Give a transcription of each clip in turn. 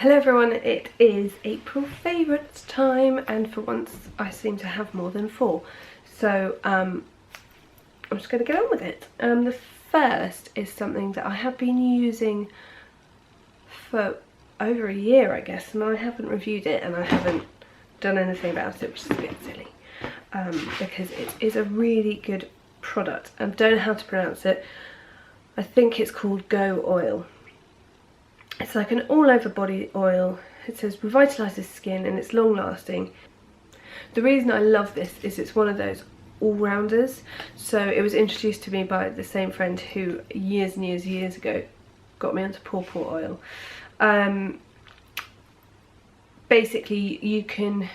Hello everyone, it is April favourites time, and for once I seem to have more than 4. So I'm just going to get on with it. The first is something that I have been using for over a year, I guess, and I haven't reviewed it and I haven't done anything about it, which is a bit silly, because it is a really good product. I don't know how to pronounce it. I think it's called Go Oil. It's like an all-over body oil. It says revitalises skin and it's long-lasting. The reason I love this is it's one of those all-rounders. So it was introduced to me by the same friend who years and years ago got me onto pawpaw oil. Basically you can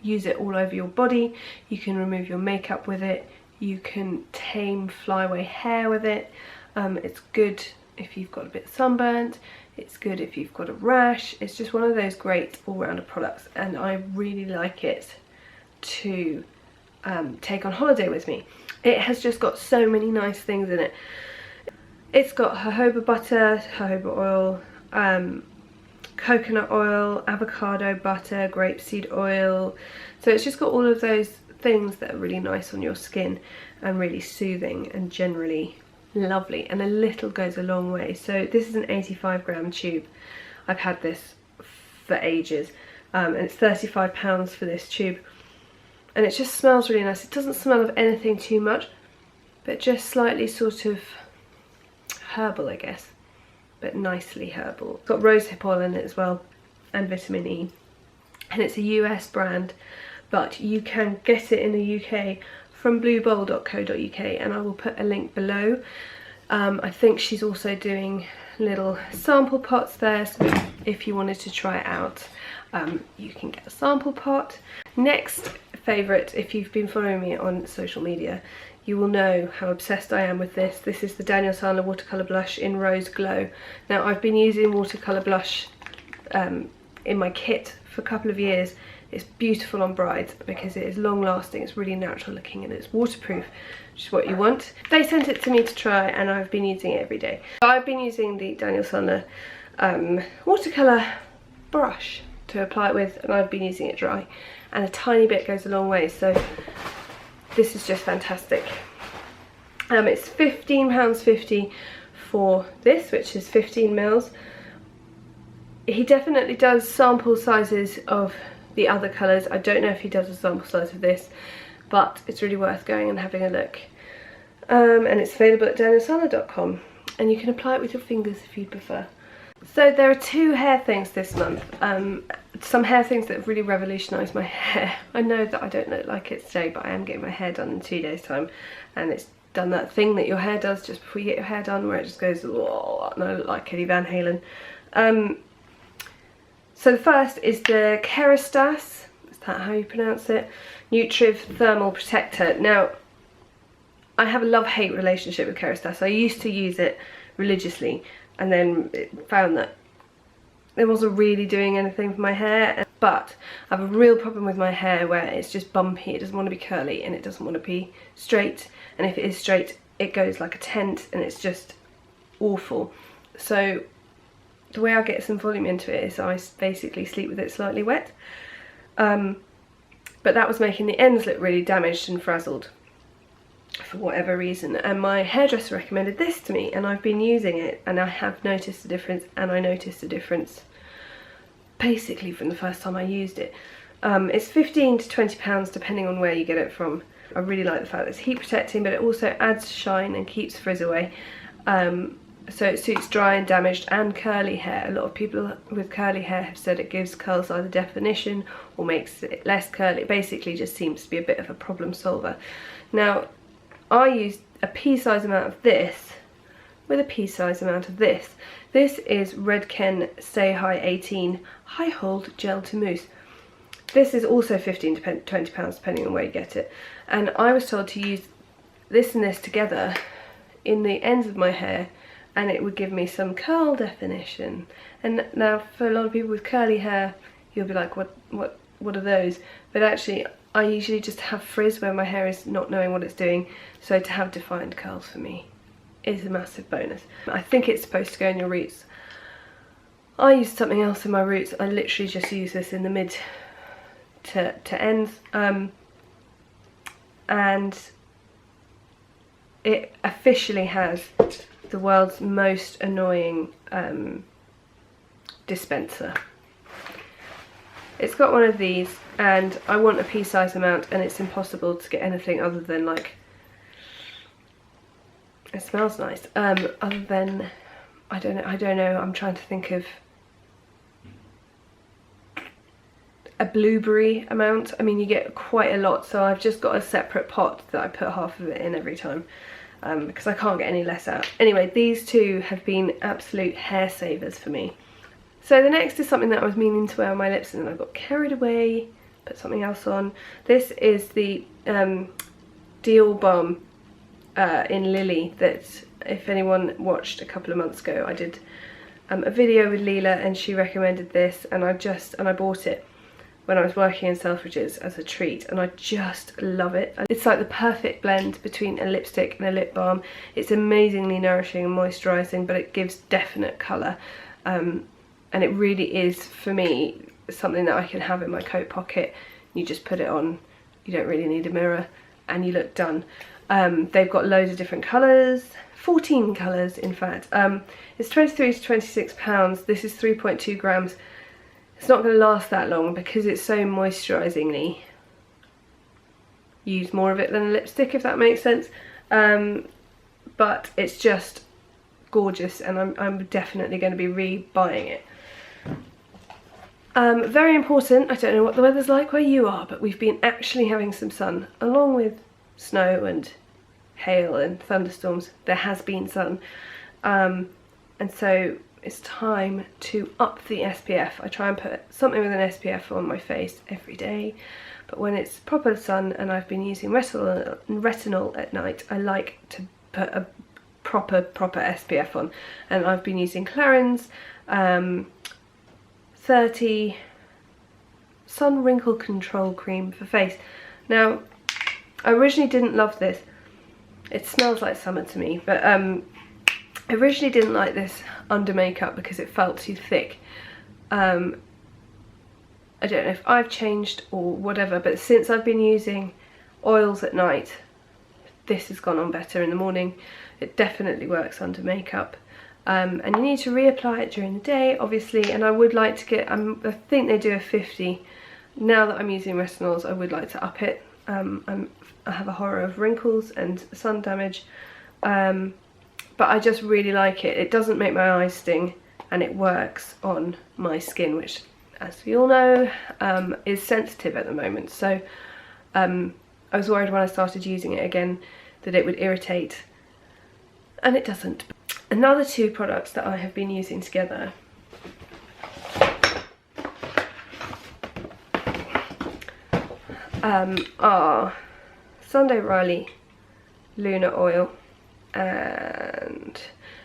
use it all over your body, you can remove your makeup with it, you can tame flyaway hair with it. It's good if you've got a bit sunburnt, it's good if you've got a rash. It's just one of those great all-rounder products, and I really like it to take on holiday with me. It has just got so many nice things in it. It's got jojoba butter, jojoba oil, coconut oil, avocado butter, grapeseed oil. So it's just got all of those things that are really nice on your skin and really soothing and generally lovely, and a little goes a long way. So this is an 85-gram tube. I've had this for ages, and it's £35 for this tube, and it just smells really nice. It doesn't smell of anything too much, but just slightly sort of herbal, I guess, but nicely herbal. It's got rosehip oil in it as well, and vitamin E, and it's a US brand, but you can get it in the UK from bluebowl.co.uk, and I will put a link below. I think she's also doing little sample pots there, so if you wanted to try it out, you can get a sample pot. Next favourite, if you've been following me on social media, you will know how obsessed I am with this. This is the Daniel Sandler Watercolour Blush in Rose Glow. Now, I've been using watercolour blush in my kit for a couple of years. It's beautiful on brides because it is long lasting, it's really natural looking, and it's waterproof, which is what you want. They sent it to me to try, and I've been using it every day. I've been using the Daniel Sandler watercolour brush to apply it with, and I've been using it dry, and a tiny bit goes a long way, so this is just fantastic. It's £15.50 for this, which is 15 mils. He definitely does sample sizes of the other colours. I don't know if he does a sample size of this, but it's really worth going and having a look. And it's available at danielsandler.com, and you can apply it with your fingers if you prefer. So there are 2 hair things this month. Some hair things that have really revolutionised my hair. I know that I don't look like it today, but I am getting my hair done in 2 days time, and it's done that thing that your hair does just before you get your hair done, where it just goes, oh, and I look like Eddie Van Halen. So the first is the Kerastase, is that how you pronounce it? Nutriv Thermal Protector. Now, I have a love-hate relationship with Kerastase. I used to use it religiously, and then found that it wasn't really doing anything for my hair. But I have a real problem with my hair where it's just bumpy, it doesn't want to be curly, and it doesn't want to be straight. And if it is straight, it goes like a tent, and it's just awful. So the way I get some volume into it is I basically sleep with it slightly wet. But that was making the ends look really damaged and frazzled for whatever reason. And my hairdresser recommended this to me, and I've been using it, and I have noticed a difference, and I noticed a difference basically from the first time I used it. It's £15 to £20 depending on where you get it from. I really like the fact that it's heat protecting, but it also adds shine and keeps frizz away. So it suits dry and damaged and curly hair. A lot of people with curly hair have said it gives curls either definition or makes it less curly. It basically just seems to be a bit of a problem solver. Now, I used a pea-size amount of this with a pea-size amount of this. This is Redken Stay High 18 High Hold Gel to Mousse. This is also £15 to £20 depending on where you get it. And I was told to use this and this together in the ends of my hair, and it would give me some curl definition. And now for a lot of people with curly hair, you'll be like, what are those? But actually, I usually just have frizz where my hair is not knowing what it's doing, so to have defined curls for me is a massive bonus. I think it's supposed to go in your roots. I used something else in my roots. I literally just use this in the mid to ends, and it officially has the world's most annoying dispenser. It's got one of these, and I want a pea-size amount, and it's impossible to get anything other than, like, it smells nice, other than, I don't know, I'm trying to think of a blueberry amount. I mean, you get quite a lot, so I've just got a separate pot that I put half of it in every time, because I can't get any less out. Anyway, these two have been absolute hair savers for me. So the next is something that I was meaning to wear on my lips, and then I got carried away, put something else on. This is the Deal Balm in Lily that, if anyone watched a couple of months ago, I did a video with Leela, and she recommended this, and I bought it when I was working in Selfridges as a treat, and I just love it. It's like the perfect blend between a lipstick and a lip balm. It's amazingly nourishing and moisturising, but it gives definite colour. And it really is, for me, something that I can have in my coat pocket. You just put it on, you don't really need a mirror, and you look done. They've got loads of different colours, 14 colours in fact. It's £23 to £26. This is 3.2 grams. It's not going to last that long because it's so moisturisingly. Use more of it than a lipstick, if that makes sense. But it's just gorgeous, and I'm definitely going to be re-buying it. Very important, I don't know what the weather's like where you are, but we've been actually having some sun, along with snow and hail and thunderstorms. There has been sun, and so it's time to up the SPF. I try and put something with an SPF on my face every day, but when it's proper sun and I've been using retinol at night, I like to put a proper SPF on, and I've been using Clarins 30 Sun Wrinkle Control Cream for face. Now, I originally didn't love this. It smells like summer to me, but I originally didn't like this under makeup because it felt too thick. I don't know if I've changed or whatever, but since I've been using oils at night, this has gone on better in the morning. It definitely works under makeup. And you need to reapply it during the day, obviously, and I would like to get, I think they do a 50. Now that I'm using retinols, I would like to up it. I have a horror of wrinkles and sun damage, but I just really like it. It doesn't make my eyes sting, and it works on my skin, which, as we all know, is sensitive at the moment. So I was worried when I started using it again that it would irritate, and it doesn't. Another two products that I have been using together are Sunday Riley Lunar Oil and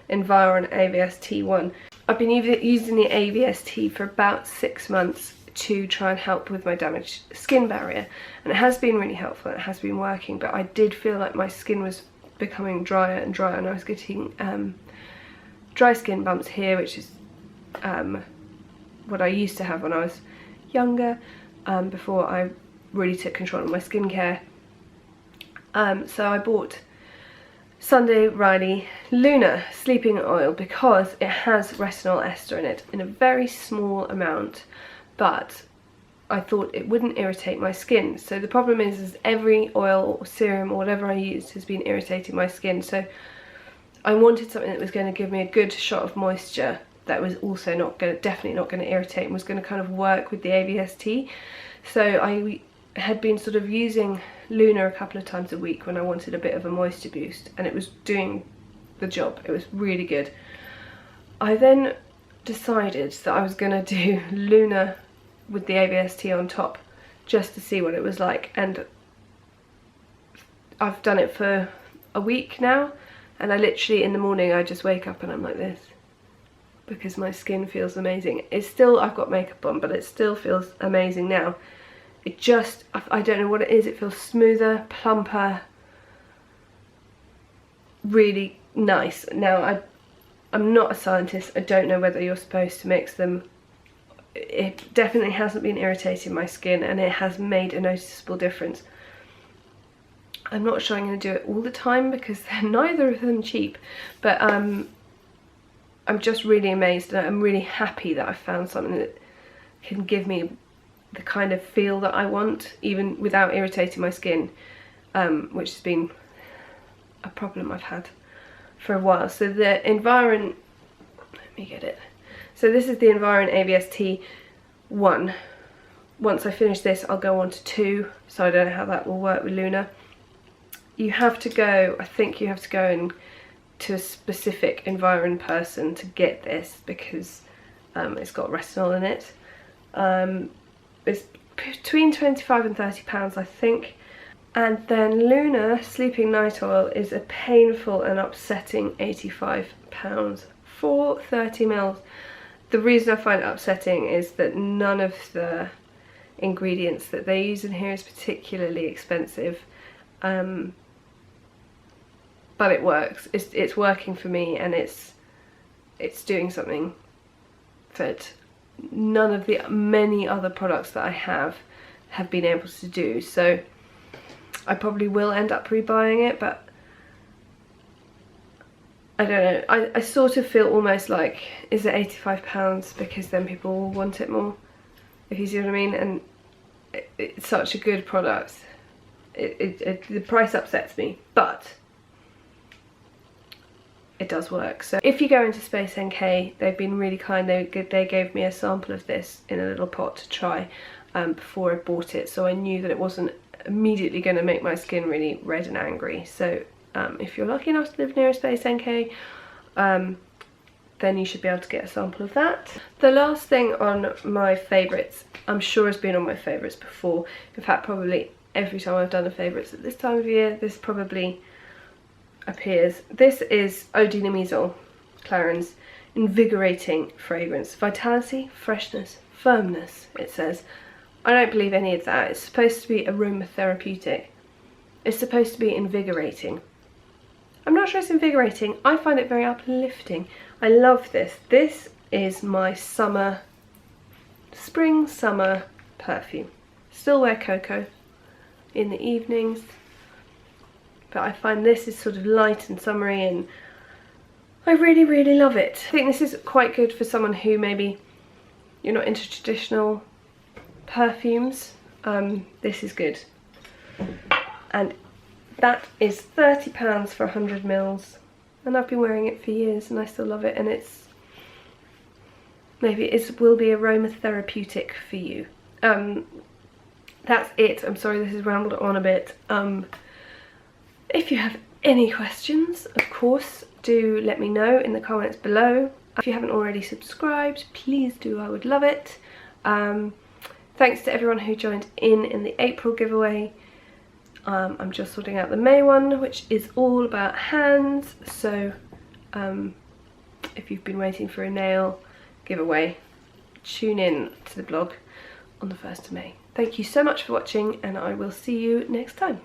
Environ AVS-T1. I've been using the AVS-T for about 6 months to try and help with my damaged skin barrier, and it has been really helpful, it has been working, but I did feel like my skin was becoming drier and drier, and I was getting dry skin bumps here, which is what I used to have when I was younger, before I really took control of my skincare. So I bought Sunday Riley Lunar Sleeping Oil because it has retinol ester in it in a very small amount, but I thought it wouldn't irritate my skin. So the problem is every oil or serum or whatever I used has been irritating my skin. So I wanted something that was going to give me a good shot of moisture that was also definitely not going to irritate, and was going to kind of work with the AVS-T. So I had been sort of using Lunar a couple of times a week when I wanted a bit of a moisture boost, and it was doing the job. It was really good. I then decided that I was going to do Lunar with the AVS-T on top, just to see what it was like, and I've done it for a week now, and I literally, in the morning, I just wake up and I'm like this, because my skin feels amazing. It's still, I've got makeup on, but it still feels amazing now. It just, I don't know what it is, it feels smoother, plumper, really nice. Now, I'm not a scientist, I don't know whether you're supposed to mix them. It definitely hasn't been irritating my skin, and it has made a noticeable difference. I'm not sure I'm going to do it all the time because they're neither of them cheap, but I'm just really amazed, and I'm really happy that I've found something that can give me the kind of feel that I want, even without irritating my skin, which has been a problem I've had for a while. So the Environ, let me get it. So this is the Environ ABS-T 1. Once I finish this, I'll go on to 2, so I don't know how that will work with Luna. You have to go, I think you have to go in to a specific Environ person to get this, because it's got retinol in it. It's between £25 and £30, I think. And then Luna Sleeping Night Oil is a painful and upsetting £85 for 30ml. The reason I find it upsetting is that none of the ingredients that they use in here is particularly expensive, but it works. It's working for me, and it's doing something that none of the many other products that I have been able to do. So I probably will end up rebuying it, but I don't know. I sort of feel almost like, is it £85 because then people will want it more, if you see what I mean? And it's such a good product. The price upsets me, but it does work. So if you go into Space NK, they've been really kind. They gave me a sample of this in a little pot to try before I bought it, so I knew that it wasn't immediately going to make my skin really red and angry. So if you're lucky enough to live near a Space NK, then you should be able to get a sample of that. The last thing on my favourites, I'm sure has been on my favourites before. In fact, probably every time I've done a favourites at this time of year, this probably appears. This is Eau de Namisol, Clarins Invigorating Fragrance. Vitality, freshness, firmness, it says. I don't believe any of that. It's supposed to be aromatherapeutic. It's supposed to be invigorating. I'm not sure it's invigorating. I find it very uplifting. I love this. This is my summer, spring, summer perfume. Still wear cocoa in the evenings, but I find this is sort of light and summery, and I really, really love it. I think this is quite good for someone who maybe you're not into traditional perfumes. This is good. And that is £30 for 100ml, and I've been wearing it for years and I still love it, and it's, maybe it will be aromatherapeutic for you. That's it. I'm sorry this has rambled on a bit. If you have any questions, of course, do let me know in the comments below. If you haven't already subscribed, please do, I would love it. Thanks to everyone who joined in the April giveaway. I'm just sorting out the May one, which is all about hands, so if you've been waiting for a nail giveaway, tune in to the blog on the 1st of May. Thank you so much for watching, and I will see you next time.